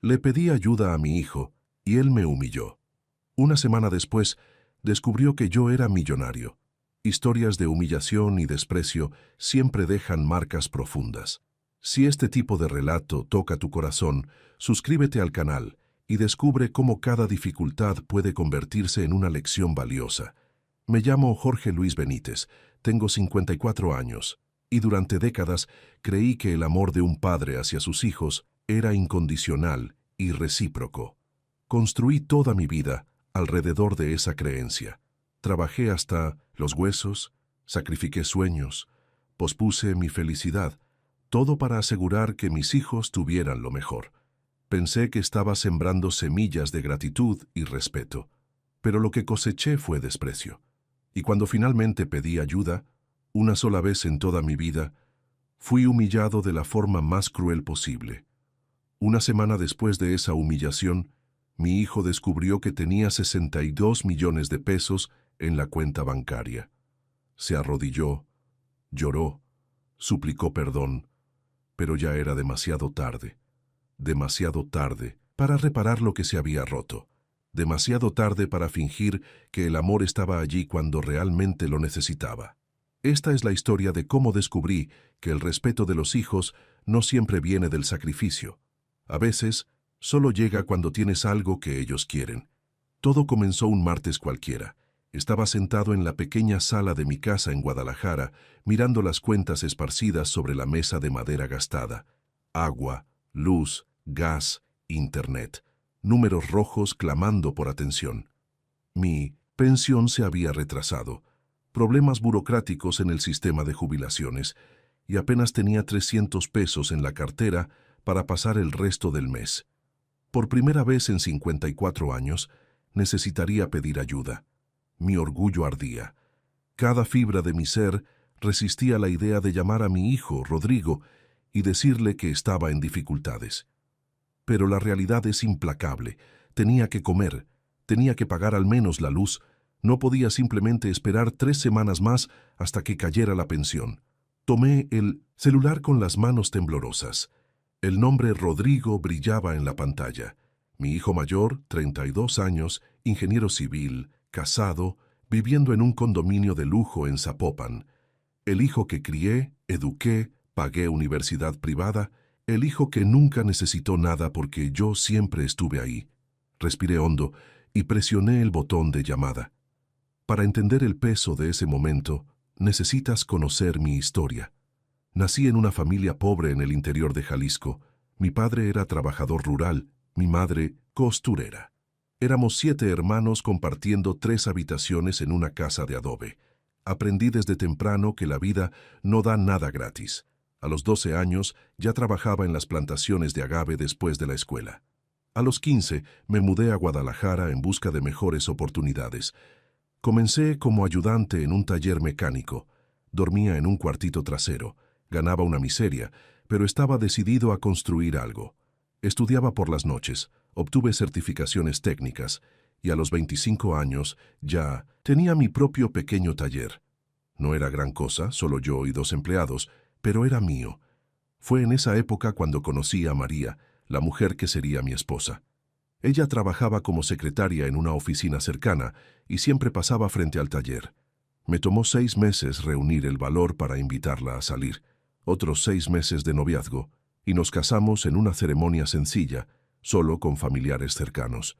Le pedí ayuda a mi hijo y él me humilló. Una semana después, descubrió que yo era millonario. Historias de humillación y desprecio siempre dejan marcas profundas. Si este tipo de relato toca tu corazón, suscríbete al canal y descubre cómo cada dificultad puede convertirse en una lección valiosa. Me llamo Jorge Luis Benítez, tengo 54 años, y durante décadas creí que el amor de un padre hacia sus hijos era incondicional y recíproco. Construí toda mi vida alrededor de esa creencia. Trabajé hasta los huesos, sacrifiqué sueños, pospuse mi felicidad, todo para asegurar que mis hijos tuvieran lo mejor. Pensé que estaba sembrando semillas de gratitud y respeto, pero lo que coseché fue desprecio. Y cuando finalmente pedí ayuda, una sola vez en toda mi vida, fui humillado de la forma más cruel posible. Una semana después de esa humillación, mi hijo descubrió que tenía 62 millones de pesos en la cuenta bancaria. Se arrodilló, lloró, suplicó perdón, pero ya era demasiado tarde para reparar lo que se había roto, demasiado tarde para fingir que el amor estaba allí cuando realmente lo necesitaba. Esta es la historia de cómo descubrí que el respeto de los hijos no siempre viene del sacrificio. A veces, solo llega cuando tienes algo que ellos quieren. Todo comenzó un martes cualquiera. Estaba sentado en la pequeña sala de mi casa en Guadalajara, mirando las cuentas esparcidas sobre la mesa de madera gastada. Agua, luz, gas, internet. Números rojos clamando por atención. Mi pensión se había retrasado. Problemas burocráticos en el sistema de jubilaciones, y apenas tenía 300 pesos en la cartera para pasar el resto del mes. Por primera vez en 54 años, necesitaría pedir ayuda. Mi orgullo ardía. Cada fibra de mi ser resistía la idea de llamar a mi hijo, Rodrigo, y decirle que estaba en dificultades. Pero la realidad es implacable. Tenía que comer, tenía que pagar al menos la luz. No podía simplemente esperar 3 semanas más hasta que cayera la pensión. Tomé el celular con las manos temblorosas. El nombre Rodrigo brillaba en la pantalla. Mi hijo mayor, 32 años, ingeniero civil, casado, viviendo en un condominio de lujo en Zapopan. El hijo que crié, eduqué, pagué universidad privada, el hijo que nunca necesitó nada porque yo siempre estuve ahí. Respiré hondo y presioné el botón de llamada. Para entender el peso de ese momento, necesitas conocer mi historia. Nací en una familia pobre en el interior de Jalisco. Mi padre era trabajador rural, mi madre costurera. Éramos 7 hermanos compartiendo 3 habitaciones en una casa de adobe. Aprendí desde temprano que la vida no da nada gratis. A los 12 años ya trabajaba en las plantaciones de agave después de la escuela. A los 15 me mudé a Guadalajara en busca de mejores oportunidades. Comencé como ayudante en un taller mecánico. Dormía en un cuartito trasero. Ganaba una miseria, pero estaba decidido a construir algo. Estudiaba por las noches, obtuve certificaciones técnicas, y a los 25 años ya tenía mi propio pequeño taller. No era gran cosa, solo yo y 2 empleados, pero era mío. Fue en esa época cuando conocí a María, la mujer que sería mi esposa. Ella trabajaba como secretaria en una oficina cercana y siempre pasaba frente al taller. Me tomó 6 meses reunir el valor para invitarla a salir, otros 6 meses de noviazgo, y nos casamos en una ceremonia sencilla, solo con familiares cercanos.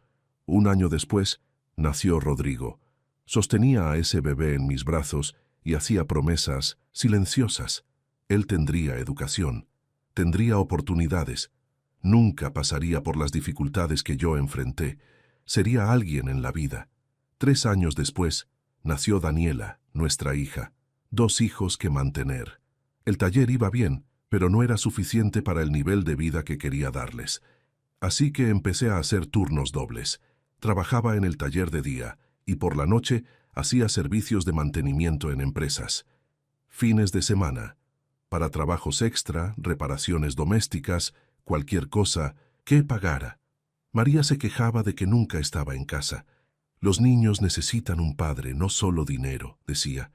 Un año después, nació Rodrigo. Sostenía a ese bebé en mis brazos y hacía promesas silenciosas. Él tendría educación, tendría oportunidades. Nunca pasaría por las dificultades que yo enfrenté. Sería alguien en la vida. 3 años después, nació Daniela, nuestra hija. 2 hijos que mantener. El taller iba bien, pero no era suficiente para el nivel de vida que quería darles. Así que empecé a hacer turnos dobles. Trabajaba en el taller de día y por la noche hacía servicios de mantenimiento en empresas. Fines de semana, para trabajos extra, reparaciones domésticas, cualquier cosa que pagara. María se quejaba de que nunca estaba en casa. Los niños necesitan un padre, no solo dinero, decía.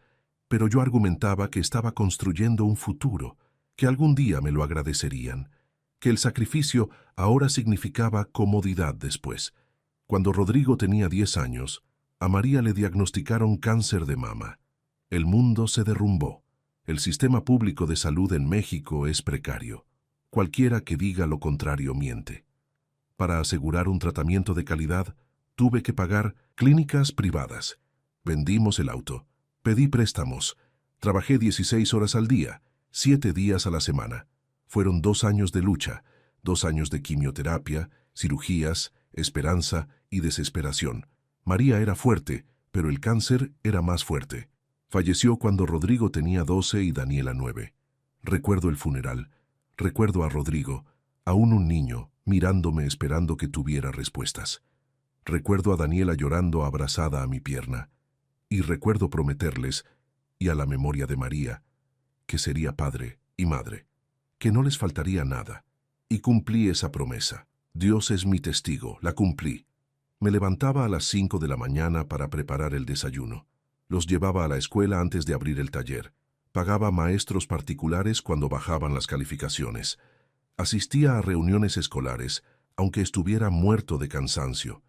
Pero yo argumentaba que estaba construyendo un futuro, que algún día me lo agradecerían. que el sacrificio ahora significaba comodidad después. Cuando Rodrigo tenía 10 años, a María le diagnosticaron cáncer de mama. El mundo se derrumbó. El sistema público de salud en México es precario. Cualquiera que diga lo contrario miente. Para asegurar un tratamiento de calidad, tuve que pagar clínicas privadas. Vendimos el auto, pedí préstamos, trabajé 16 horas al día, 7 días a la semana. Fueron 2 años de lucha, 2 años de quimioterapia, cirugías, esperanza y desesperación. María era fuerte, pero el cáncer era más fuerte. Falleció cuando Rodrigo tenía 12 y Daniela 9. Recuerdo el funeral. Recuerdo a Rodrigo, aún un niño, mirándome esperando que tuviera respuestas. Recuerdo a Daniela llorando abrazada a mi pierna. Y recuerdo prometerles, y a la memoria de María, que sería padre y madre, que no les faltaría nada. Y cumplí esa promesa. Dios es mi testigo, la cumplí. Me levantaba a las 5 de la mañana para preparar el desayuno. Los llevaba a la escuela antes de abrir el taller. Pagaba maestros particulares cuando bajaban las calificaciones. Asistía a reuniones escolares, aunque estuviera muerto de cansancio.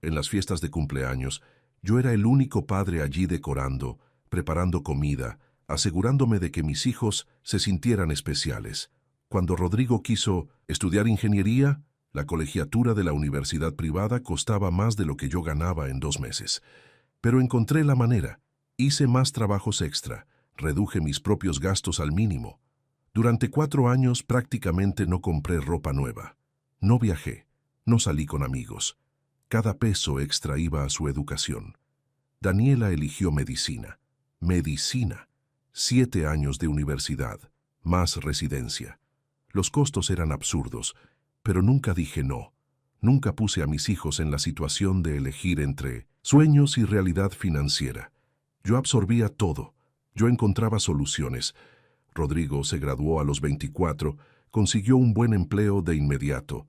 En las fiestas de cumpleaños, yo era el único padre allí decorando, preparando comida, asegurándome de que mis hijos se sintieran especiales. Cuando Rodrigo quiso estudiar ingeniería, la colegiatura de la universidad privada costaba más de lo que yo ganaba en 2 meses. Pero encontré la manera. Hice más trabajos extra, reduje mis propios gastos al mínimo. Durante 4 años prácticamente no compré ropa nueva. No viajé, no salí con amigos. Cada peso extra iba a su educación. Daniela eligió medicina. Medicina. 7 años de universidad, más residencia. Los costos eran absurdos, pero nunca dije no. Nunca puse a mis hijos en la situación de elegir entre sueños y realidad financiera. Yo absorbía todo. Yo encontraba soluciones. Rodrigo se graduó a los 24, consiguió un buen empleo de inmediato.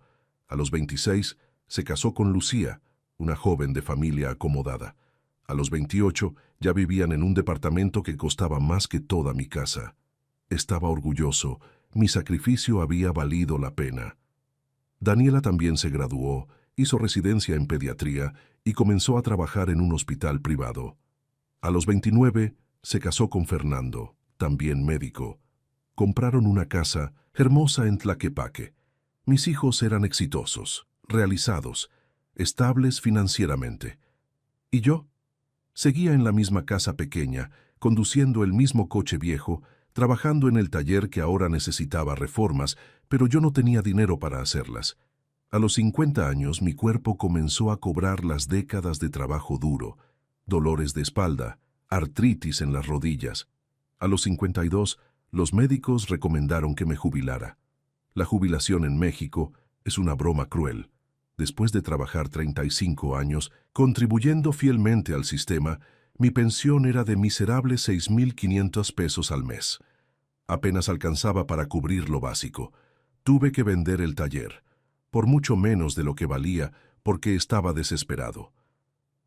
A los 26 se casó con Lucía, una joven de familia acomodada. A los 28 ya vivían en un departamento que costaba más que toda mi casa. Estaba orgulloso. Mi sacrificio había valido la pena. Daniela también se graduó, hizo residencia en pediatría y comenzó a trabajar en un hospital privado. A los 29 se casó con Fernando, también médico. Compraron una casa hermosa en Tlaquepaque. Mis hijos eran exitosos, realizados, estables financieramente. ¿Y yo? Seguía en la misma casa pequeña, conduciendo el mismo coche viejo, trabajando en el taller que ahora necesitaba reformas, pero yo no tenía dinero para hacerlas. A los 50 años mi cuerpo comenzó a cobrar las décadas de trabajo duro, dolores de espalda, artritis en las rodillas. A los 52, los médicos recomendaron que me jubilara. La jubilación en México es una broma cruel. Después de trabajar 35 años, contribuyendo fielmente al sistema, mi pensión era de miserables 6,500 pesos al mes. Apenas alcanzaba para cubrir lo básico. Tuve que vender el taller, por mucho menos de lo que valía, porque estaba desesperado.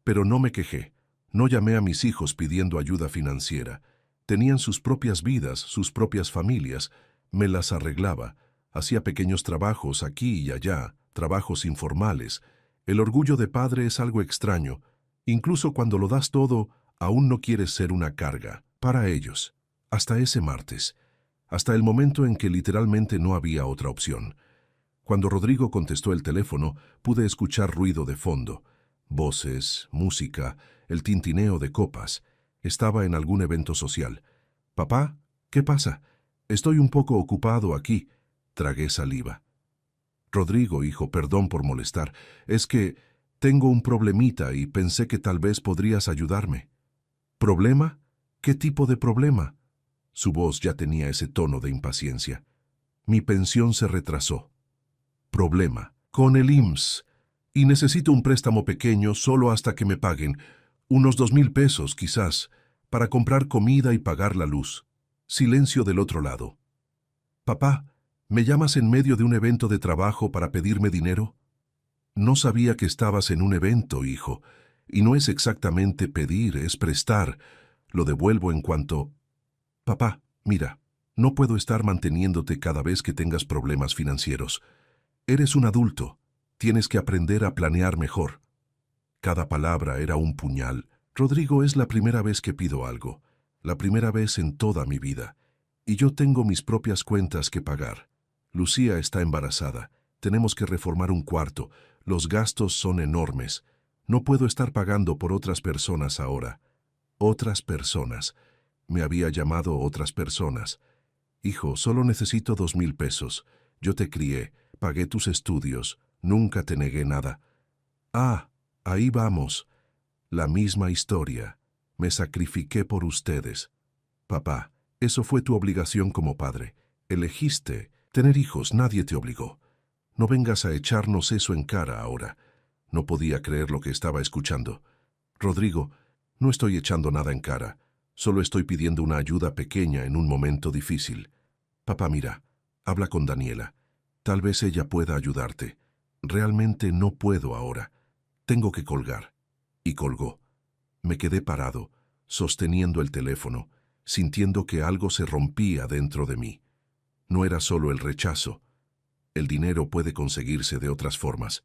Pero no me quejé. No llamé a mis hijos pidiendo ayuda financiera. Tenían sus propias vidas, sus propias familias. Me las arreglaba. Hacía pequeños trabajos aquí y allá, trabajos informales. El orgullo de padre es algo extraño. Incluso cuando lo das todo, aún no quieres ser una carga para ellos. Hasta ese martes. Hasta el momento en que literalmente no había otra opción. Cuando Rodrigo contestó el teléfono, pude escuchar ruido de fondo. Voces, música, el tintineo de copas. Estaba en algún evento social. «Papá, ¿qué pasa? Estoy un poco ocupado aquí». Tragué saliva. «Rodrigo, hijo, perdón por molestar. Es que tengo un problemita y pensé que tal vez podrías ayudarme». «¿Problema? ¿Qué tipo de problema?» Su voz ya tenía ese tono de impaciencia. «Mi pensión se retrasó». «Problema. Con el IMSS. Y necesito un préstamo pequeño solo hasta que me paguen. Unos 2,000 pesos, quizás, para comprar comida y pagar la luz». Silencio del otro lado. «Papá, ¿me llamas en medio de un evento de trabajo para pedirme dinero?» «No sabía que estabas en un evento, hijo. Y no es exactamente pedir, es prestar. Lo devuelvo en cuanto...» «Papá, mira, No puedo estar manteniéndote cada vez que tengas problemas financieros. Eres un adulto. Tienes que aprender a planear mejor. Cada palabra era un puñal. Rodrigo, es la primera vez que pido algo. La primera vez en toda mi vida. Y yo tengo mis propias cuentas que pagar. Lucía está embarazada. Tenemos que reformar un cuarto. Los gastos son enormes. No puedo estar pagando por otras personas ahora. Otras personas. Me había llamado otras personas. Hijo, solo necesito 2,000 pesos. Yo te crié, pagué tus estudios, nunca te negué nada. Ah, ahí vamos. La misma historia. Me sacrifiqué por ustedes. Papá, eso fue tu obligación como padre. Elegiste tener hijos, nadie te obligó. No vengas a echarnos eso en cara ahora. No podía creer lo que estaba escuchando. Rodrigo, no estoy echando nada en cara. Solo estoy pidiendo una ayuda pequeña en un momento difícil. Papá, mira, habla con Daniela. Tal vez ella pueda ayudarte. Realmente no puedo ahora. Tengo que colgar. Y colgó. Me quedé parado, sosteniendo el teléfono, sintiendo que algo se rompía dentro de mí. No era solo el rechazo. El dinero puede conseguirse de otras formas.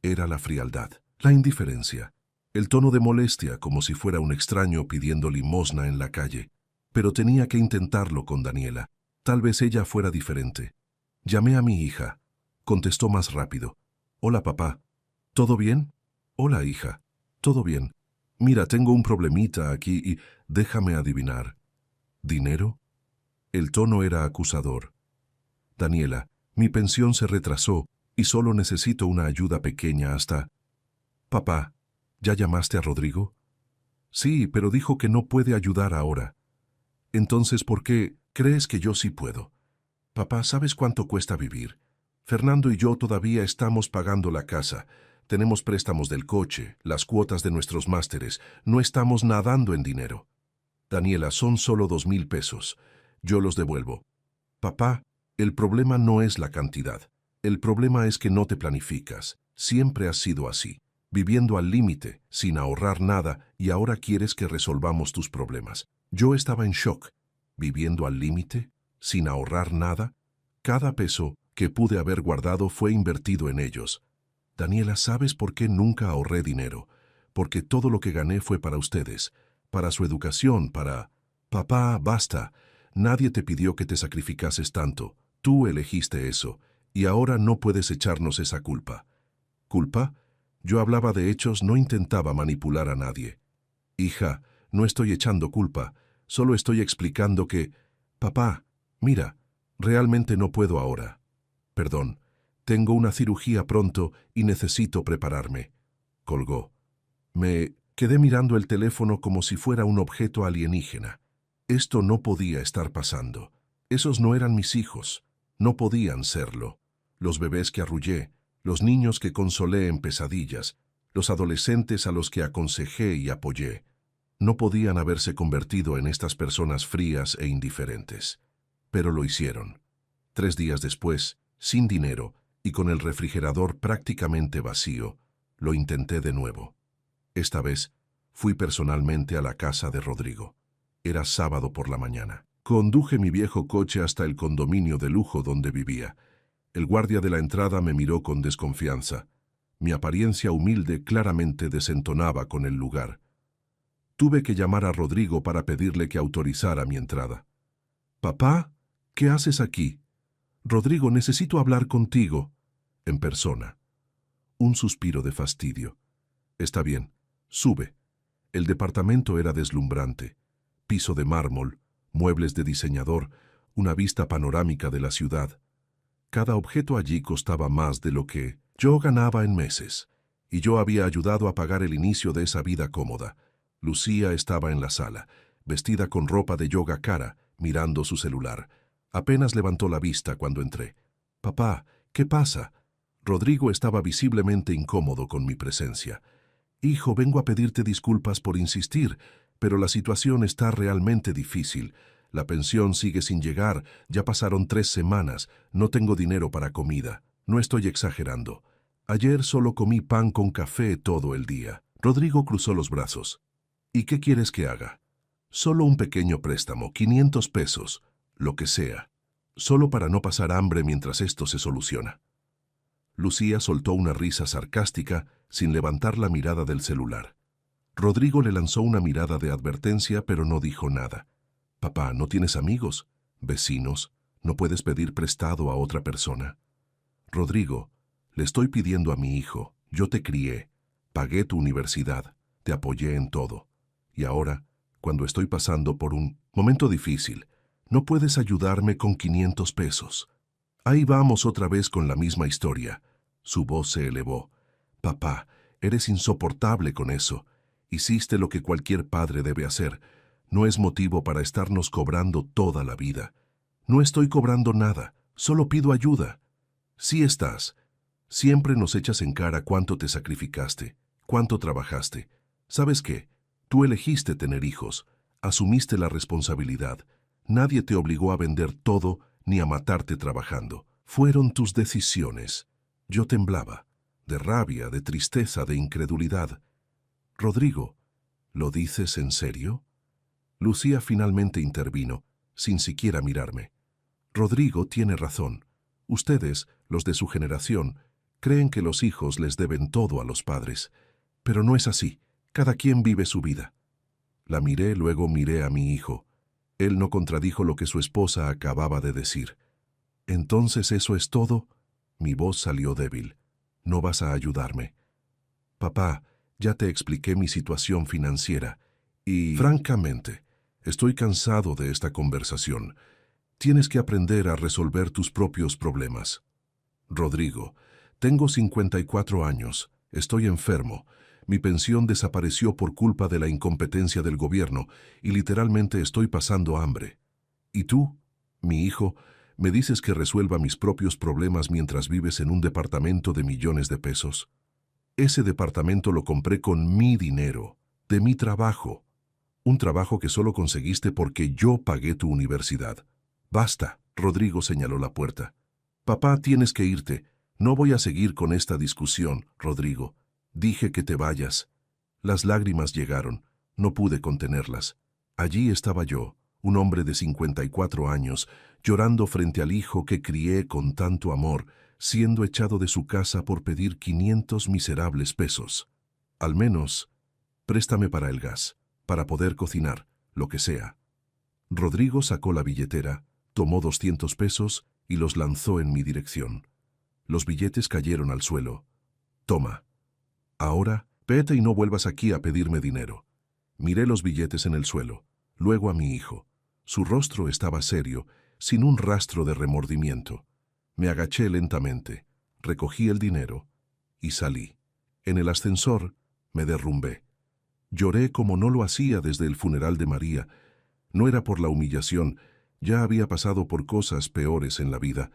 Era la frialdad, la indiferencia, el tono de molestia como si fuera un extraño pidiendo limosna en la calle. Pero tenía que intentarlo con Daniela. Tal vez ella fuera diferente. Llamé a mi hija. Contestó más rápido. Hola, papá. ¿Todo bien? Hola, hija. ¿Todo bien? Mira, tengo un problemita aquí y déjame adivinar. ¿Dinero? El tono era acusador. Daniela, mi pensión se retrasó y solo necesito una ayuda pequeña hasta... Papá, ¿ya llamaste a Rodrigo? Sí, pero dijo que no puede ayudar ahora. Entonces, ¿por qué crees que yo sí puedo? Papá, ¿sabes cuánto cuesta vivir? Fernando y yo todavía estamos pagando la casa. Tenemos préstamos del coche, las cuotas de nuestros másteres. No estamos nadando en dinero. Daniela, son solo 2,000 pesos. Yo los devuelvo. Papá, el problema no es la cantidad. El problema es que no te planificas. Siempre has sido así, viviendo al límite, sin ahorrar nada, y ahora quieres que resolvamos tus problemas. Yo estaba en shock. ¿Viviendo al límite? ¿Sin ahorrar nada? Cada peso que pude haber guardado fue invertido en ellos. Daniela, ¿sabes por qué nunca ahorré dinero? Porque todo lo que gané fue para ustedes, para su educación, para... Papá, basta. Nadie te pidió que te sacrificases tanto. Tú elegiste eso, y ahora no puedes echarnos esa culpa. ¿Culpa? Yo hablaba de hechos, no intentaba manipular a nadie. Hija, no estoy echando culpa, solo estoy explicando que... Papá, mira, realmente no puedo ahora. Perdón, tengo una cirugía pronto y necesito prepararme. Colgó. Me quedé mirando el teléfono como si fuera un objeto alienígena. Esto no podía estar pasando. Esos no eran mis hijos. No podían serlo. Los bebés que arrullé, los niños que consolé en pesadillas, los adolescentes a los que aconsejé y apoyé, no podían haberse convertido en estas personas frías e indiferentes. Pero lo hicieron. 3 días después, sin dinero y con el refrigerador prácticamente vacío, lo intenté de nuevo. Esta vez, fui personalmente a la casa de Rodrigo. Era sábado por la mañana. Conduje mi viejo coche hasta el condominio de lujo donde vivía. El guardia de la entrada me miró con desconfianza. Mi apariencia humilde claramente desentonaba con el lugar. Tuve que llamar a Rodrigo para pedirle que autorizara mi entrada. «Papá, ¿qué haces aquí?» «Rodrigo, necesito hablar contigo». En persona. Un suspiro de fastidio. «Está bien, sube». El departamento era deslumbrante. Piso de mármol, muebles de diseñador, una vista panorámica de la ciudad. Cada objeto allí costaba más de lo que yo ganaba en meses, y yo había ayudado a pagar el inicio de esa vida cómoda. Lucía estaba en la sala, vestida con ropa de yoga cara, mirando su celular. Apenas levantó la vista cuando entré. «Papá, ¿qué pasa?» Rodrigo estaba visiblemente incómodo con mi presencia. «Hijo, vengo a pedirte disculpas por insistir, pero la situación está realmente difícil. La pensión sigue sin llegar, ya pasaron 3 semanas, no tengo dinero para comida. No estoy exagerando. Ayer solo comí pan con café todo el día». Rodrigo cruzó los brazos. «¿Y qué quieres que haga?» «Solo un pequeño préstamo, 500 pesos. lo que sea, solo para no pasar hambre mientras esto se soluciona. Lucía soltó una risa sarcástica sin levantar la mirada del celular. Rodrigo le lanzó una mirada de advertencia, pero no dijo nada. Papá, ¿no tienes amigos? ¿Vecinos? ¿No puedes pedir prestado a otra persona? Rodrigo, le estoy pidiendo a mi hijo. Yo te crié, pagué tu universidad, te apoyé en todo. Y ahora, cuando estoy pasando por un momento difícil, ¿no puedes ayudarme con 500 pesos? Ahí vamos otra vez con la misma historia. Su voz se elevó. Papá, eres insoportable con eso. Hiciste lo que cualquier padre debe hacer. No es motivo para estarnos cobrando toda la vida. No estoy cobrando nada, solo pido ayuda. Sí estás. Siempre nos echas en cara cuánto te sacrificaste, cuánto trabajaste. ¿Sabes qué? Tú elegiste tener hijos, asumiste la responsabilidad. Nadie te obligó a vender todo ni a matarte trabajando. Fueron tus decisiones. Yo temblaba, de rabia, de tristeza, de incredulidad. Rodrigo, ¿lo dices en serio? Lucía finalmente intervino, sin siquiera mirarme. Rodrigo tiene razón. Ustedes, los de su generación, creen que los hijos les deben todo a los padres. Pero no es así. Cada quien vive su vida. La miré, luego miré a mi hijo. Él no contradijo lo que su esposa acababa de decir. ¿Entonces eso es todo? Mi voz salió débil. ¿No vas a ayudarme? Papá, ya te expliqué mi situación financiera y, francamente, estoy cansado de esta conversación. Tienes que aprender a resolver tus propios problemas. Rodrigo, tengo 54 años, estoy enfermo. Mi pensión desapareció por culpa de la incompetencia del gobierno y literalmente estoy pasando hambre. ¿Y tú, mi hijo, me dices que resuelva mis propios problemas mientras vives en un departamento de millones de pesos? Ese departamento lo compré con mi dinero, de mi trabajo. Un trabajo que solo conseguiste porque yo pagué tu universidad. Basta, Rodrigo señaló la puerta. Papá, tienes que irte. No voy a seguir con esta discusión, Rodrigo. Dije que te vayas. Las lágrimas llegaron. No pude contenerlas. Allí estaba yo, un hombre de 54 años, llorando frente al hijo que crié con tanto amor, siendo echado de su casa por pedir 500 miserables pesos. Al menos, préstame para el gas, para poder cocinar, lo que sea. Rodrigo sacó la billetera, tomó 200 pesos y los lanzó en mi dirección. Los billetes cayeron al suelo. Toma. Ahora, vete y no vuelvas aquí a pedirme dinero. Miré los billetes en el suelo, luego a mi hijo. Su rostro estaba serio, sin un rastro de remordimiento. Me agaché lentamente, recogí el dinero y salí. En el ascensor me derrumbé. Lloré como no lo hacía desde el funeral de María. No era por la humillación, ya había pasado por cosas peores en la vida.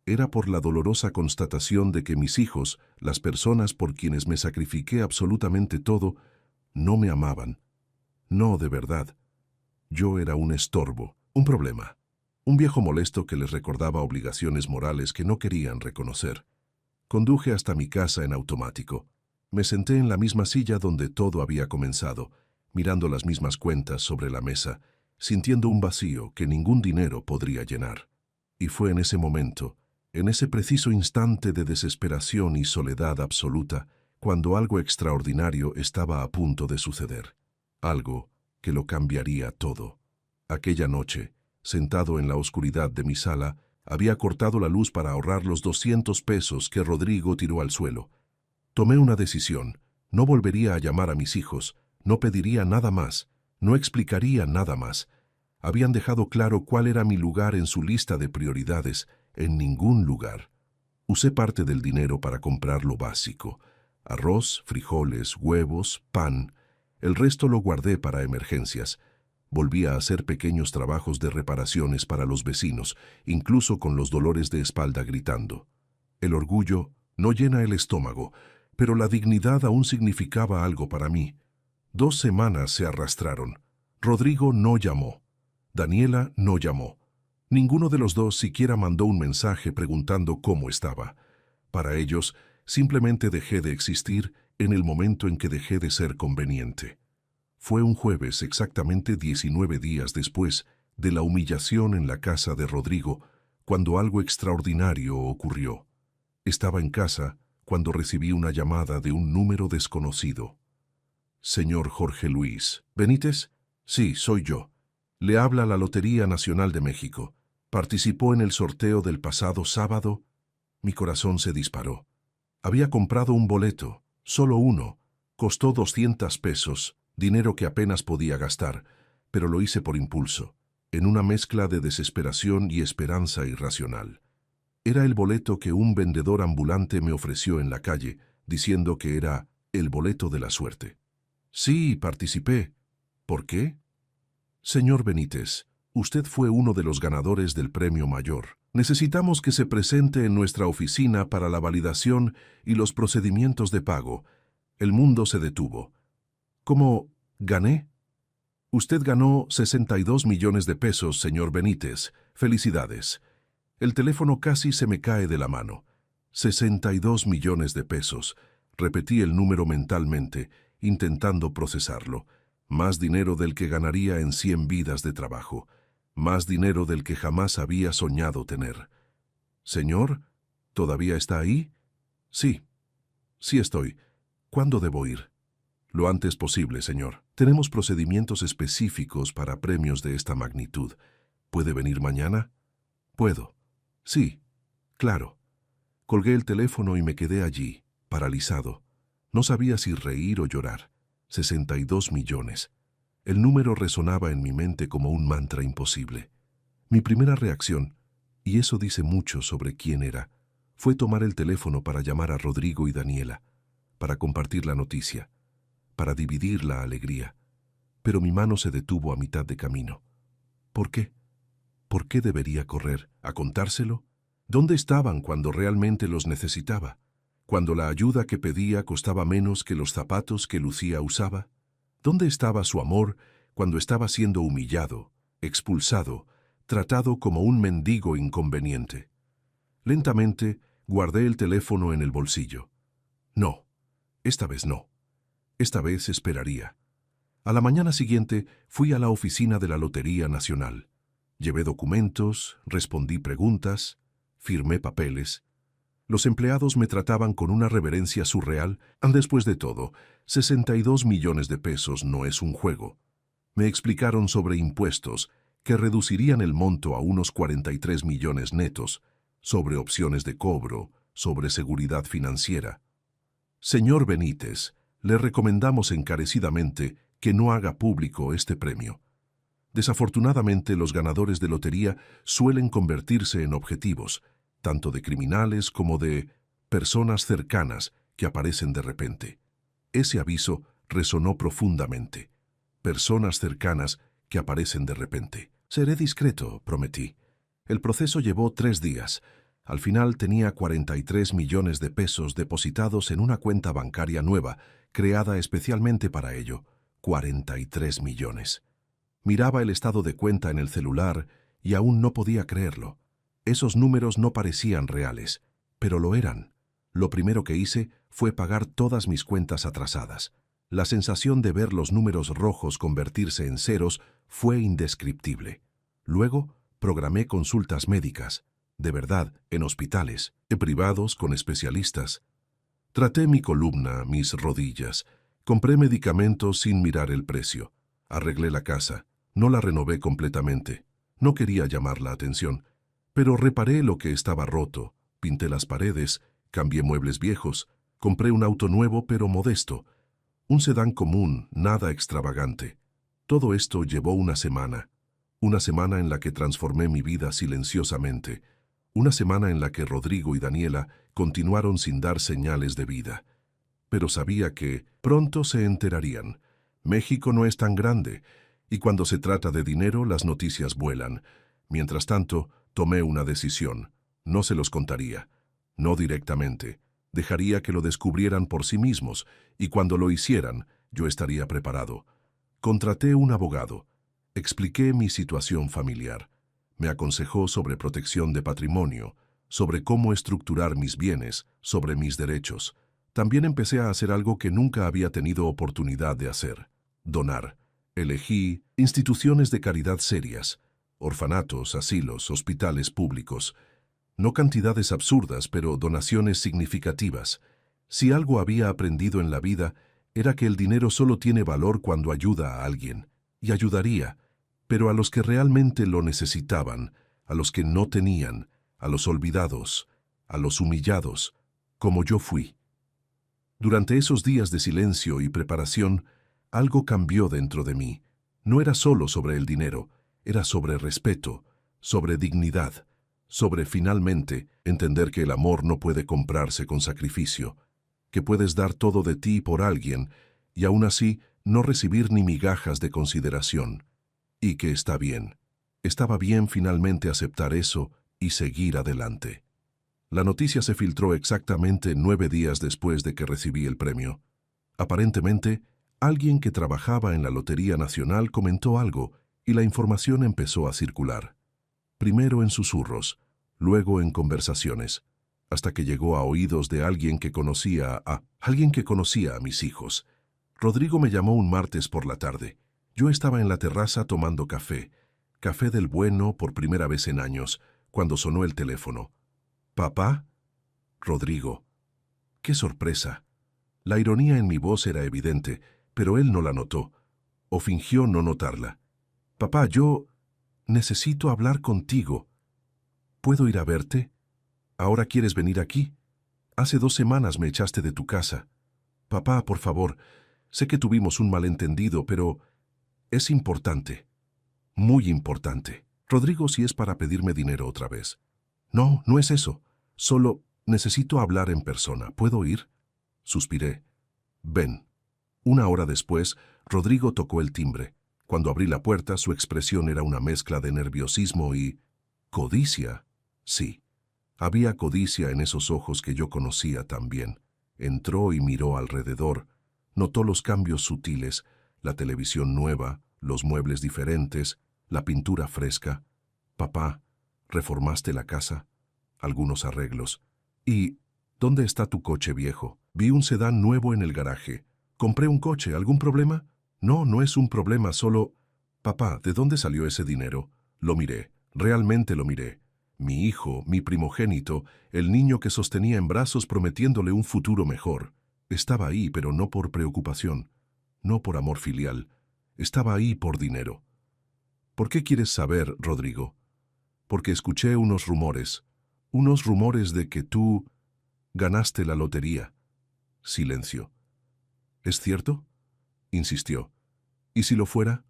Era por la dolorosa constatación de que mis hijos, las personas por quienes me sacrifiqué absolutamente todo, no me amaban. No, de verdad. Yo era un estorbo, un problema. Un viejo molesto que les recordaba obligaciones morales que no querían reconocer. Conduje hasta mi casa en automático. Me senté en la misma silla donde todo había comenzado, mirando las mismas cuentas sobre la mesa, sintiendo un vacío que ningún dinero podría llenar. Y fue en ese momento, en ese preciso instante de desesperación y soledad absoluta, cuando algo extraordinario estaba a punto de suceder. Algo que lo cambiaría todo. Aquella noche, sentado en la oscuridad de mi sala, había cortado la luz para ahorrar los 200 pesos que Rodrigo tiró al suelo. Tomé una decisión. No volvería a llamar a mis hijos, no pediría nada más, no explicaría nada más. Habían dejado claro cuál era mi lugar en su lista de prioridades. En ningún lugar. Usé parte del dinero para comprar lo básico: arroz, frijoles, huevos, pan. El resto lo guardé para emergencias. Volví a hacer pequeños trabajos de reparaciones para los vecinos, incluso con los dolores de espalda gritando. El orgullo no llena el estómago, pero la dignidad aún significaba algo para mí. 2 semanas se arrastraron. Rodrigo no llamó. Daniela no llamó. Ninguno de los dos siquiera mandó un mensaje preguntando cómo estaba. Para ellos, simplemente dejé de existir en el momento en que dejé de ser conveniente. Fue un jueves, exactamente 19 días después, de la humillación en la casa de Rodrigo cuando algo extraordinario ocurrió. Estaba en casa cuando recibí una llamada de un número desconocido. Señor Jorge Luis Benítez, sí, soy yo. Le habla la Lotería Nacional de México. ¿Participó en el sorteo del pasado sábado? Mi corazón se disparó. Había comprado un boleto, solo uno. Costó 200 pesos, dinero que apenas podía gastar, pero lo hice por impulso, en una mezcla de desesperación y esperanza irracional. Era el boleto que un vendedor ambulante me ofreció en la calle, diciendo que era el boleto de la suerte. Sí, participé. ¿Por qué? Señor Benítez, usted fue uno de los ganadores del premio mayor. Necesitamos que se presente en nuestra oficina para la validación y los procedimientos de pago. El mundo se detuvo. ¿Cómo gané? Usted ganó 62 millones de pesos, señor Benítez. Felicidades. El teléfono casi se me cae de la mano. 62 millones de pesos. Repetí el número mentalmente, intentando procesarlo. Más dinero del que ganaría en 100 vidas de trabajo. Más dinero del que jamás había soñado tener. Señor, ¿todavía está ahí? Sí, sí estoy. ¿Cuándo debo ir? Lo antes posible, señor. Tenemos procedimientos específicos para premios de esta magnitud. ¿Puede venir mañana? Puedo. Sí, claro. Colgué el teléfono y me quedé allí, paralizado. No sabía si reír o llorar. 62 millones. El número resonaba en mi mente como un mantra imposible. Mi primera reacción, y eso dice mucho sobre quién era, fue tomar el teléfono para llamar a Rodrigo y Daniela, para compartir la noticia, para dividir la alegría. Pero mi mano se detuvo a mitad de camino. ¿Por qué? ¿Por qué debería correr a contárselo? ¿Dónde estaban cuando realmente los necesitaba? ¿Cuando la ayuda que pedía costaba menos que los zapatos que Lucía usaba? ¿Dónde estaba su amor cuando estaba siendo humillado, expulsado, tratado como un mendigo inconveniente? Lentamente guardé el teléfono en el bolsillo. No, esta vez no. Esta vez esperaría. A la mañana siguiente fui a la oficina de la Lotería Nacional. Llevé documentos, respondí preguntas, firmé papeles. Los empleados me trataban con una reverencia surreal. Después de todo, 62 millones de pesos no es un juego. Me explicaron sobre impuestos, que reducirían el monto a unos 43 millones netos, sobre opciones de cobro, sobre seguridad financiera. Señor Benítez, le recomendamos encarecidamente que no haga público este premio. Desafortunadamente, los ganadores de lotería suelen convertirse en objetivos, tanto de criminales como de personas cercanas que aparecen de repente. Ese aviso resonó profundamente. Personas cercanas que aparecen de repente. Seré discreto, prometí. El proceso llevó 3 días. Al final tenía 43 millones de pesos depositados en una cuenta bancaria nueva, creada especialmente para ello. 43 millones. Miraba el estado de cuenta en el celular y aún no podía creerlo. Esos números no parecían reales, pero lo eran. Lo primero que hice fue pagar todas mis cuentas atrasadas. La sensación de ver los números rojos convertirse en ceros fue indescriptible. Luego, programé consultas médicas, de verdad, en hospitales, privados con especialistas. Traté mi columna, mis rodillas. Compré medicamentos sin mirar el precio. Arreglé la casa. No la renové completamente. No quería llamar la atención. Pero reparé lo que estaba roto, pinté las paredes, cambié muebles viejos, compré un auto nuevo pero modesto, un sedán común, nada extravagante. Todo esto llevó una semana en la que transformé mi vida silenciosamente, una semana en la que Rodrigo y Daniela continuaron sin dar señales de vida. Pero sabía que pronto se enterarían. México no es tan grande, y cuando se trata de dinero las noticias vuelan. Mientras tanto, tomé una decisión. No se los contaría. No directamente. Dejaría que lo descubrieran por sí mismos, y cuando lo hicieran, yo estaría preparado. Contraté un abogado. Expliqué mi situación familiar. Me aconsejó sobre protección de patrimonio, sobre cómo estructurar mis bienes, sobre mis derechos. También empecé a hacer algo que nunca había tenido oportunidad de hacer: donar. Elegí instituciones de caridad serias. orfanatos, asilos, hospitales públicos. No cantidades absurdas, pero donaciones significativas. Si algo había aprendido en la vida, era que el dinero solo tiene valor cuando ayuda a alguien, y ayudaría, pero a los que realmente lo necesitaban, a los que no tenían, a los olvidados, a los humillados, como yo fui. Durante esos días de silencio y preparación, algo cambió dentro de mí. No era solo sobre el dinero, era sobre respeto, sobre dignidad, sobre finalmente entender que el amor no puede comprarse con sacrificio, que puedes dar todo de ti por alguien y aún así no recibir ni migajas de consideración. Y que está bien. Estaba bien finalmente aceptar eso y seguir adelante. La noticia se filtró exactamente 9 días después de que recibí el premio. Aparentemente, alguien que trabajaba en la Lotería Nacional comentó algo y la información empezó a circular. Primero en susurros, luego en conversaciones, hasta que llegó a oídos de alguien que conocía a mis hijos. Rodrigo me llamó un martes por la tarde. Yo estaba en la terraza tomando café del bueno por primera vez en años, cuando sonó el teléfono. ¿Papá? Rodrigo. ¡Qué sorpresa! La ironía en mi voz era evidente, pero él no la notó, o fingió no notarla. Papá, yo necesito hablar contigo. ¿Puedo ir a verte? ¿Ahora quieres venir aquí? Hace 2 semanas me echaste de tu casa. Papá, por favor, sé que tuvimos un malentendido, pero es importante. Muy importante. Rodrigo, si es para pedirme dinero otra vez. No, no es eso. Solo necesito hablar en persona. ¿Puedo ir? Suspiré. Ven. 1 hora después, Rodrigo tocó el timbre. Cuando abrí la puerta, su expresión era una mezcla de nerviosismo y codicia. Sí, había codicia en esos ojos que yo conocía tan bien. Entró y miró alrededor. Notó los cambios sutiles, la televisión nueva, los muebles diferentes, la pintura fresca. Papá, ¿reformaste la casa? Algunos arreglos. ¿Y dónde está tu coche viejo? Vi un sedán nuevo en el garaje. Compré un coche. ¿Algún problema? No, no es un problema, solo... Papá, ¿de dónde salió ese dinero? Lo miré. Realmente lo miré. Mi hijo, mi primogénito, el niño que sostenía en brazos prometiéndole un futuro mejor. Estaba ahí, pero no por preocupación, no por amor filial. Estaba ahí por dinero. ¿Por qué quieres saber, Rodrigo? Porque escuché unos rumores de que tú ganaste la lotería. Silencio. ¿Es cierto? Insistió. ¿Y si lo fuera?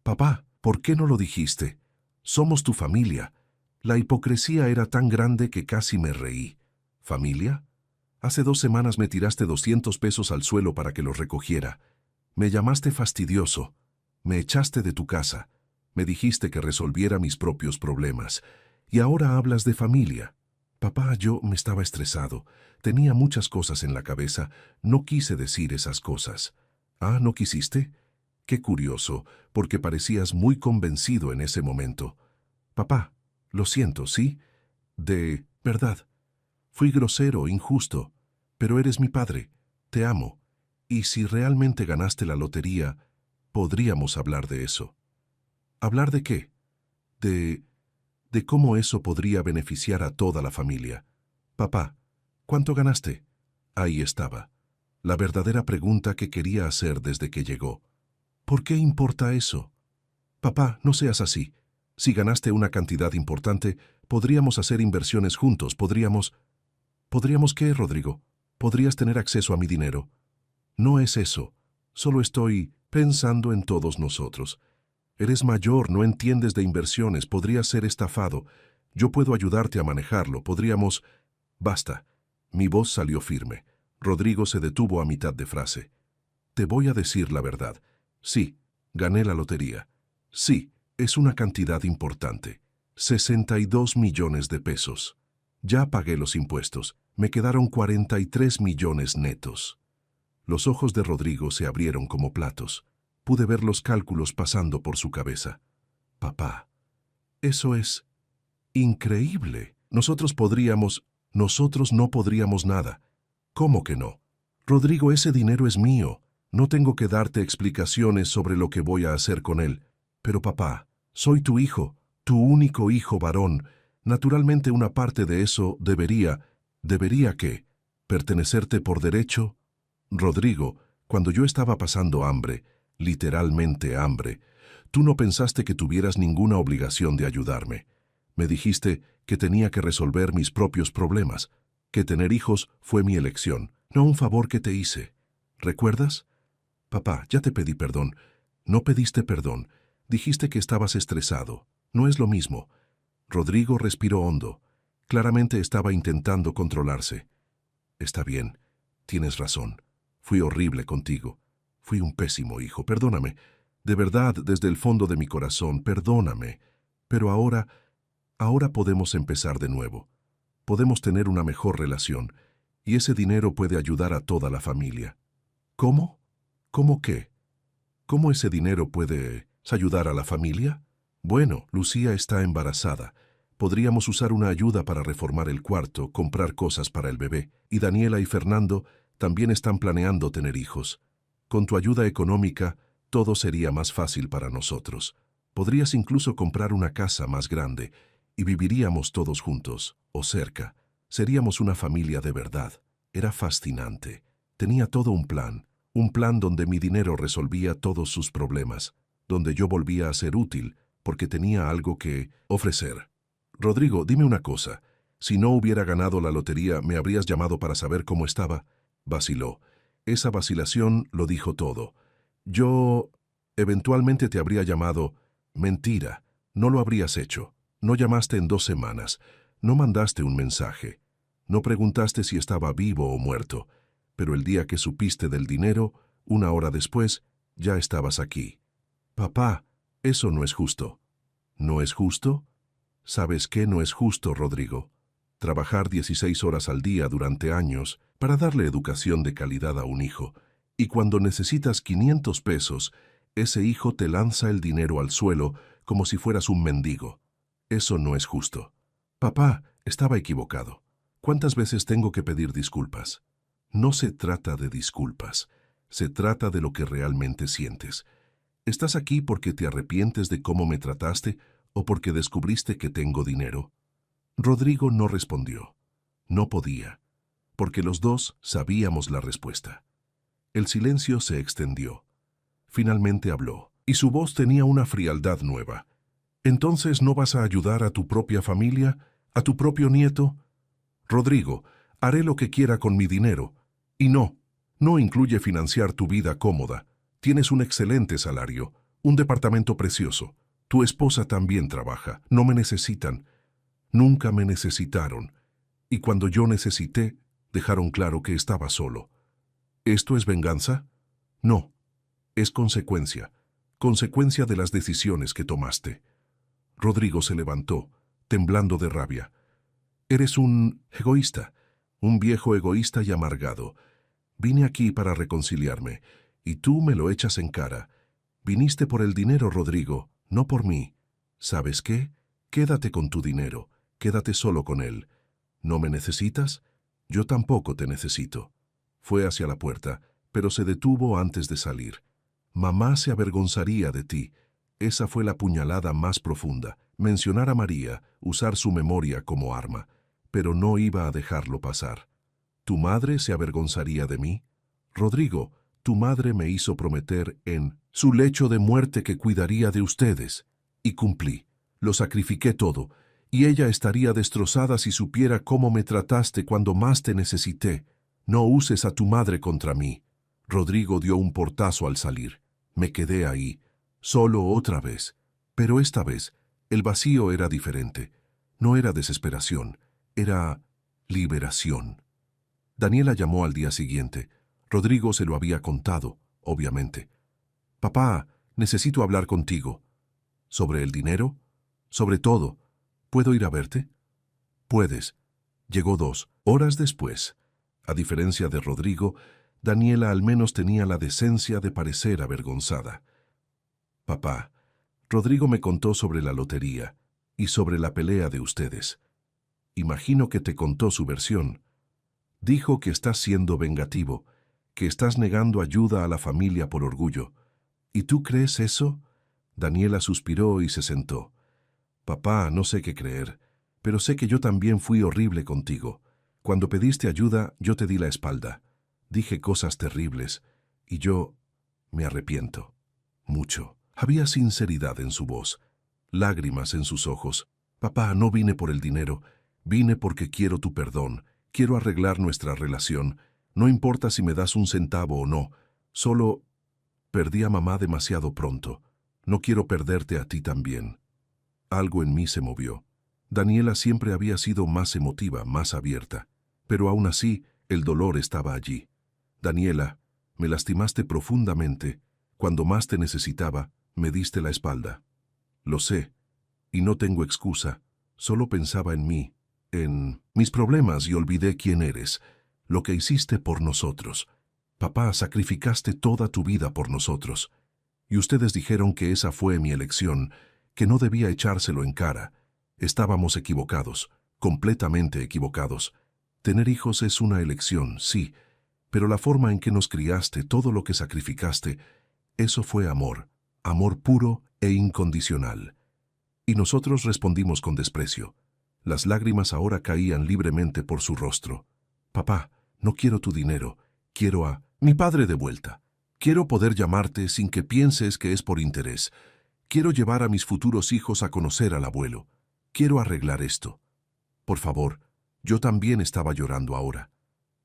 Papá, ¿por qué no lo dijiste? Somos tu familia. La hipocresía era tan grande que casi me reí. ¿Familia? Hace 2 semanas me tiraste 200 pesos al suelo para que los recogiera. Me llamaste fastidioso. Me echaste de tu casa. Me dijiste que resolviera mis propios problemas. Y ahora hablas de familia. Papá, yo me estaba estresado. Tenía muchas cosas en la cabeza. No quise decir esas cosas. Ah, ¿no quisiste? Qué curioso, porque parecías muy convencido en ese momento. Papá, lo siento, ¿sí? De verdad. Fui grosero, injusto, pero eres mi padre. Te amo. Y si realmente ganaste la lotería, podríamos hablar de eso. ¿Hablar de qué? De cómo eso podría beneficiar a toda la familia. Papá, ¿cuánto ganaste? Ahí estaba. La verdadera pregunta que quería hacer desde que llegó. ¿Por qué importa eso? Papá, no seas así. Si ganaste una cantidad importante, podríamos hacer inversiones juntos, ¿Podríamos qué, Rodrigo? Podrías tener acceso a mi dinero. No es eso. Solo estoy pensando en todos nosotros. Eres mayor, no entiendes de inversiones, podrías ser estafado. Yo puedo ayudarte a manejarlo, podríamos... Basta. Mi voz salió firme. Rodrigo se detuvo a mitad de frase. Te voy a decir la verdad. Sí, gané la lotería. Sí, es una cantidad importante. 62 millones de pesos. Ya pagué los impuestos. Me quedaron 43 millones netos. Los ojos de Rodrigo se abrieron como platos. Pude ver los cálculos pasando por su cabeza. Papá, eso es increíble. Nosotros no podríamos nada. ¿Cómo que no? Rodrigo, ese dinero es mío. No tengo que darte explicaciones sobre lo que voy a hacer con él. Pero papá, soy tu hijo. Tu único hijo varón. Naturalmente una parte de eso ¿debería qué? ¿Pertenecerte por derecho? Rodrigo, cuando yo estaba pasando hambre, literalmente hambre, tú no pensaste que tuvieras ninguna obligación de ayudarme. Me dijiste que tenía que resolver mis propios problemas, que tener hijos fue mi elección, no un favor que te hice. ¿Recuerdas? Papá, ya te pedí perdón. No pediste perdón. Dijiste que estabas estresado. No es lo mismo. Rodrigo respiró hondo. Claramente estaba intentando controlarse. Está bien, tienes razón. Fui horrible contigo. Fui un pésimo hijo, perdóname. De verdad, desde el fondo de mi corazón, perdóname. Pero ahora podemos empezar de nuevo. Podemos tener una mejor relación, y ese dinero puede ayudar a toda la familia. ¿Cómo? ¿Cómo qué? ¿Cómo ese dinero puede ayudar a la familia? Bueno, Lucía está embarazada. Podríamos usar una ayuda para reformar el cuarto, comprar cosas para el bebé, y Daniela y Fernando también están planeando tener hijos. Con tu ayuda económica, todo sería más fácil para nosotros. Podrías incluso comprar una casa más grande, y viviríamos todos juntos, o cerca. Seríamos una familia de verdad. Era fascinante. Tenía todo un plan donde mi dinero resolvía todos sus problemas, donde yo volvía a ser útil, porque tenía algo que ofrecer. Rodrigo, dime una cosa. Si no hubiera ganado la lotería, ¿me habrías llamado para saber cómo estaba? Vaciló. Esa vacilación lo dijo todo. Yo eventualmente te habría llamado. Mentira. No lo habrías hecho. No llamaste en 2 semanas. No mandaste un mensaje. No preguntaste si estaba vivo o muerto. Pero el día que supiste del dinero, 1 hora después, ya estabas aquí. Papá, eso no es justo. ¿No es justo? ¿Sabes qué no es justo, Rodrigo? Trabajar 16 horas al día durante años para darle educación de calidad a un hijo, y cuando necesitas 500 pesos, ese hijo te lanza el dinero al suelo como si fueras un mendigo. Eso no es justo. Papá, estaba equivocado. ¿Cuántas veces tengo que pedir disculpas? No se trata de disculpas. Se trata de lo que realmente sientes. ¿Estás aquí porque te arrepientes de cómo me trataste o porque descubriste que tengo dinero? Rodrigo no respondió. No podía, porque los dos sabíamos la respuesta. El silencio se extendió. Finalmente habló, y su voz tenía una frialdad nueva. ¿Entonces no vas a ayudar a tu propia familia, a tu propio nieto? Rodrigo, haré lo que quiera con mi dinero. Y no incluye financiar tu vida cómoda. Tienes un excelente salario, un departamento precioso. Tu esposa también trabaja. No me necesitan. Nunca me necesitaron. Y cuando yo necesité, dejaron claro que estaba solo. ¿Esto es venganza? No. Es consecuencia. Consecuencia de las decisiones que tomaste. Rodrigo se levantó, temblando de rabia. Eres un egoísta, un viejo egoísta y amargado. Vine aquí para reconciliarme, y tú me lo echas en cara. Viniste por el dinero, Rodrigo, no por mí. ¿Sabes qué? Quédate con tu dinero, quédate solo con él. ¿No me necesitas? Yo tampoco te necesito. Fue hacia la puerta, pero se detuvo antes de salir. Mamá se avergonzaría de ti. Esa fue la puñalada más profunda. Mencionar a María, usar su memoria como arma. Pero no iba a dejarlo pasar. ¿Tu madre se avergonzaría de mí? Rodrigo, tu madre me hizo prometer en su lecho de muerte que cuidaría de ustedes. Y cumplí. Lo sacrifiqué todo. Y ella estaría destrozada si supiera cómo me trataste cuando más te necesité. No uses a tu madre contra mí. Rodrigo dio un portazo al salir. Me quedé ahí, solo otra vez. Pero esta vez, el vacío era diferente. No era desesperación, era liberación. Daniela llamó al día siguiente. Rodrigo se lo había contado, obviamente. Papá, necesito hablar contigo. ¿Sobre el dinero? Sobre todo. ¿Puedo ir a verte? Puedes. Llegó 2 horas después. A diferencia de Rodrigo, Daniela al menos tenía la decencia de parecer avergonzada. Papá, Rodrigo me contó sobre la lotería y sobre la pelea de ustedes. Imagino que te contó su versión. Dijo que estás siendo vengativo, que estás negando ayuda a la familia por orgullo. ¿Y tú crees eso? Daniela suspiró y se sentó. Papá, no sé qué creer, pero sé que yo también fui horrible contigo. Cuando pediste ayuda, yo te di la espalda. Dije cosas terribles, y yo me arrepiento. Mucho. Había sinceridad en su voz, lágrimas en sus ojos. Papá, no vine por el dinero, vine porque quiero tu perdón, quiero arreglar nuestra relación. No importa si me das un centavo o no, solo perdí a mamá demasiado pronto. No quiero perderte a ti también. Algo en mí se movió. Daniela siempre había sido más emotiva, más abierta, pero aún así el dolor estaba allí. Daniela, me lastimaste profundamente. Cuando más te necesitaba, me diste la espalda. Lo sé, y no tengo excusa. Solo pensaba en mí, en mis problemas y olvidé quién eres, lo que hiciste por nosotros. Papá, sacrificaste toda tu vida por nosotros. Y ustedes dijeron que esa fue mi elección, que no debía echárselo en cara. Estábamos equivocados, completamente equivocados. Tener hijos es una elección, sí, pero la forma en que nos criaste, todo lo que sacrificaste, eso fue amor, amor puro e incondicional. Y nosotros respondimos con desprecio. Las lágrimas ahora caían libremente por su rostro. Papá, no quiero tu dinero, quiero a mi padre de vuelta. Quiero poder llamarte sin que pienses que es por interés. Quiero llevar a mis futuros hijos a conocer al abuelo. Quiero arreglar esto. Por favor, yo también estaba llorando ahora.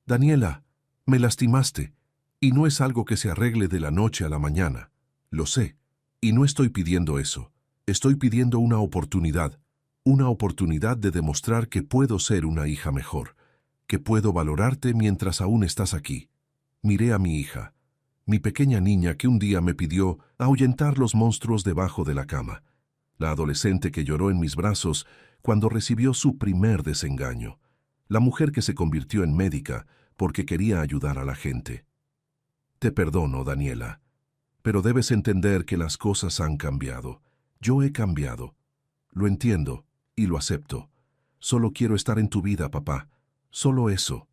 Daniela, me lastimaste, y no es algo que se arregle de la noche a la mañana. Lo sé, y no estoy pidiendo eso. Estoy pidiendo una oportunidad de demostrar que puedo ser una hija mejor, que puedo valorarte mientras aún estás aquí. Miré a mi hija, mi pequeña niña que un día me pidió ahuyentar los monstruos debajo de la cama, la adolescente que lloró en mis brazos cuando recibió su primer desengaño, la mujer que se convirtió en médica porque quería ayudar a la gente. Te perdono, Daniela, pero debes entender que las cosas han cambiado. Yo he cambiado. Lo entiendo y lo acepto. Solo quiero estar en tu vida, papá. Solo eso.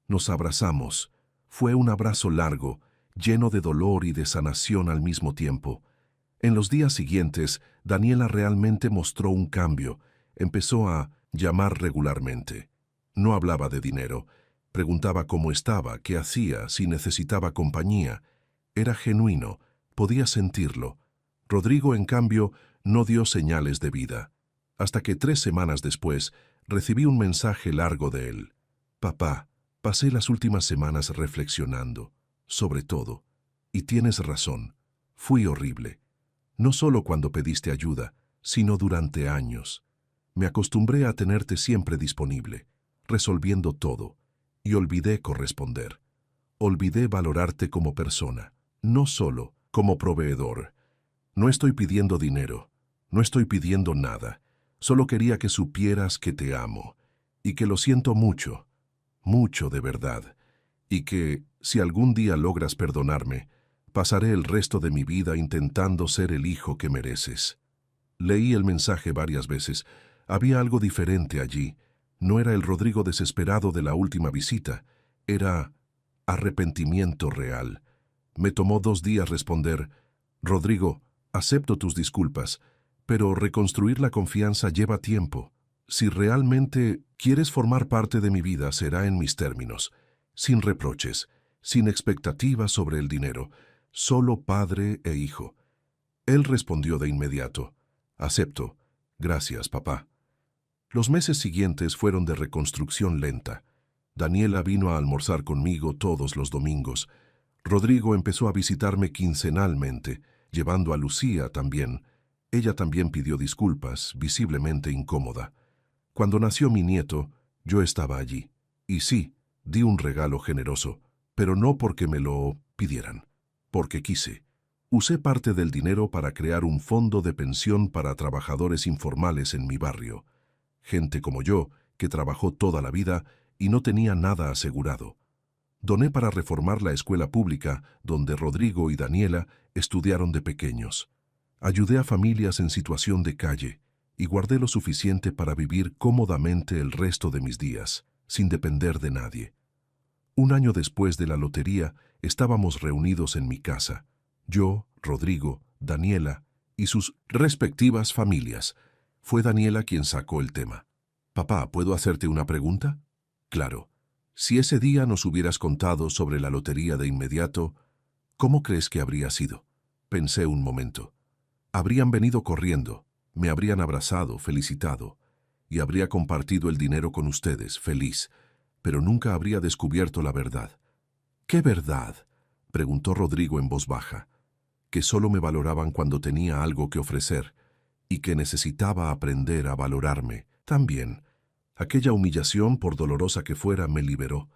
Nos abrazamos. Fue un abrazo largo, lleno de dolor y de sanación al mismo tiempo. En los días siguientes, Daniela realmente mostró un cambio. Empezó a llamar regularmente. No hablaba de dinero. Preguntaba cómo estaba, qué hacía, si necesitaba compañía. Era genuino, podía sentirlo. Rodrigo, en cambio, no dio señales de vida. Hasta que 3 semanas después, recibí un mensaje largo de él. Papá, pasé las últimas semanas reflexionando, sobre todo. Y tienes razón, fui horrible. No solo cuando pediste ayuda, sino durante años. Me acostumbré a tenerte siempre disponible, resolviendo todo, y olvidé corresponder. Olvidé valorarte como persona, no solo como proveedor. No estoy pidiendo dinero, no estoy pidiendo nada. Solo quería que supieras que te amo, y que lo siento mucho, mucho de verdad, y que, si algún día logras perdonarme, pasaré el resto de mi vida intentando ser el hijo que mereces. Leí el mensaje varias veces. Había algo diferente allí. No era el Rodrigo desesperado de la última visita. Era arrepentimiento real. Me tomó 2 días responder: Rodrigo, acepto tus disculpas, pero reconstruir la confianza lleva tiempo. Si realmente quieres formar parte de mi vida, será en mis términos, sin reproches, sin expectativas sobre el dinero, solo padre e hijo. Él respondió de inmediato: acepto. Gracias, papá. Los meses siguientes fueron de reconstrucción lenta. Daniela vino a almorzar conmigo todos los domingos. Rodrigo empezó a visitarme quincenalmente, llevando a Lucía también. Ella también pidió disculpas, visiblemente incómoda. Cuando nació mi nieto, yo estaba allí. Y sí, di un regalo generoso, pero no porque me lo pidieran, porque quise. Usé parte del dinero para crear un fondo de pensión para trabajadores informales en mi barrio. Gente como yo, que trabajó toda la vida y no tenía nada asegurado. Doné para reformar la escuela pública donde Rodrigo y Daniela estudiaron de pequeños. Ayudé a familias en situación de calle y guardé lo suficiente para vivir cómodamente el resto de mis días, sin depender de nadie. Un año después de la lotería, estábamos reunidos en mi casa. Yo, Rodrigo, Daniela y sus respectivas familias. Fue Daniela quien sacó el tema. Papá, ¿puedo hacerte una pregunta? Claro. Si ese día nos hubieras contado sobre la lotería de inmediato, ¿cómo crees que habría sido? Pensé un momento. Habrían venido corriendo, me habrían abrazado, felicitado, y habría compartido el dinero con ustedes, feliz, pero nunca habría descubierto la verdad. ¿Qué verdad?, preguntó Rodrigo en voz baja. Que solo me valoraban cuando tenía algo que ofrecer, y que necesitaba aprender a valorarme también. Aquella humillación, por dolorosa que fuera, me liberó.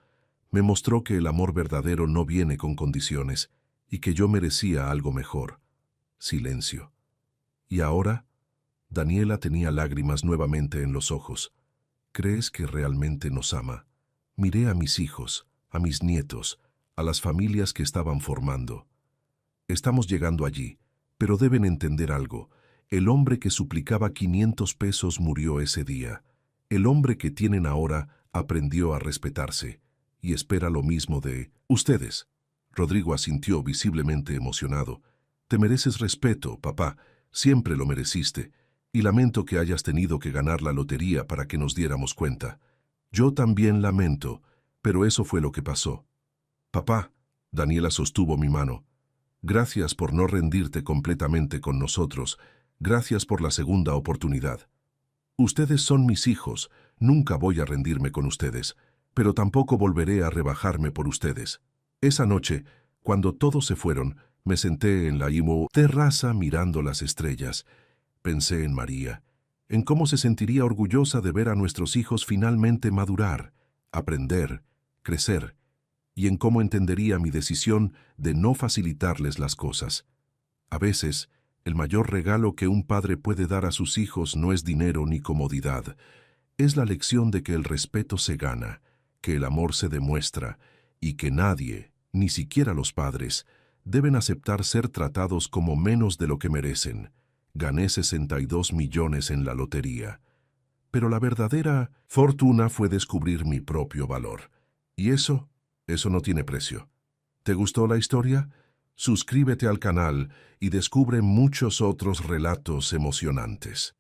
Me mostró que el amor verdadero no viene con condiciones, y que yo merecía algo mejor. Silencio. ¿Y ahora? Daniela tenía lágrimas nuevamente en los ojos. ¿Crees que realmente nos ama? Miré a mis hijos, a mis nietos, a las familias que estaban formando. Estamos llegando allí, pero deben entender algo. El hombre que suplicaba 500 pesos murió ese día. El hombre que tienen ahora aprendió a respetarse y espera lo mismo de ustedes. Rodrigo asintió visiblemente emocionado. Te mereces respeto, papá. Siempre lo mereciste. Y lamento que hayas tenido que ganar la lotería para que nos diéramos cuenta. Yo también lamento, pero eso fue lo que pasó. Papá, Daniela sostuvo mi mano. Gracias por no rendirte completamente con nosotros. Gracias por la segunda oportunidad. Ustedes son mis hijos. Nunca voy a rendirme con ustedes, pero tampoco volveré a rebajarme por ustedes. Esa noche, cuando todos se fueron, me senté en la terraza mirando las estrellas. Pensé en María, en cómo se sentiría orgullosa de ver a nuestros hijos finalmente madurar, aprender, crecer, y en cómo entendería mi decisión de no facilitarles las cosas. A veces, el mayor regalo que un padre puede dar a sus hijos no es dinero ni comodidad. Es la lección de que el respeto se gana, que el amor se demuestra, y que nadie, ni siquiera los padres, deben aceptar ser tratados como menos de lo que merecen. Gané 62 millones en la lotería. Pero la verdadera fortuna fue descubrir mi propio valor. Y eso no tiene precio. ¿Te gustó la historia? Suscríbete al canal y descubre muchos otros relatos emocionantes.